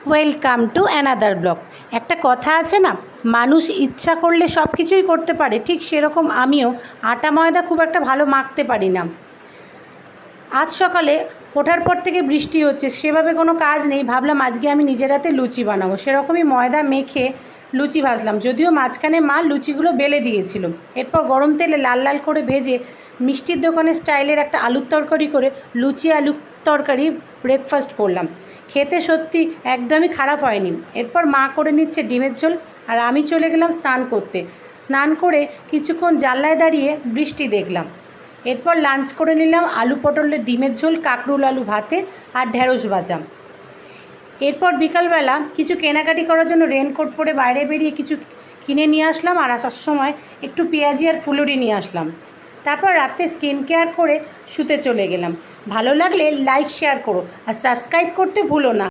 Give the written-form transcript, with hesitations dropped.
Welcome to another blog. একটা কথা আছে না, মানুষ ইচ্ছা করলে সব কিছুই করতে পারে, ঠিক সেরকম আমিও আটা ময়দা খুব একটা ভালো মাখতে পারি না। আজ সকালে ওঠার পর থেকে বৃষ্টি হচ্ছে, সেভাবে কোনো কাজ নেই, ভাবলাম আজকে আমি নিজের হাতে লুচি বানাবো। সেরকমই ময়দা মেখে লুচি ভাজলাম, যদিও মাঝখানে মা লুচিগুলো বেলে দিয়েছিল। এরপর গরম তেলে লাল লাল করে ভেজে মিষ্টির দোকানের স্টাইলের একটা আলুর তরকারি করে লুচি আলুর তরকারি ব্রেকফাস্ট করলাম। খেতে সত্যি একদমই খারাপ হয়নি। এরপর মা করে নিচ্ছে ডিমের ঝোল, আর আমি চলে গেলাম স্নান করতে। স্নান করে কিছুক্ষণ জানলায় দাঁড়িয়ে বৃষ্টি দেখলাম। এরপর লাঞ্চ করে নিলাম আলু পটলের ডিমের ঝোল, কাঁকরোল আলু ভাতে আর ঢ্যাঁড়স ভাজা। এরপর বিকালবেলা কিছু কেনাকাটি করার জন্য রেনকোট পরে বাইরে বেরিয়ে কিছু কিনে নিয়ে আসলাম, আর আসার সময় একটু পেঁয়াজি আর ফুলুরি নিয়ে আসলাম। তারপর রাতে স্কিন কেয়ার করে শুতে চলে গেলাম। ভালো লাগলে লাইক শেয়ার করো আর সাবস্ক্রাইব করতে ভুলো না।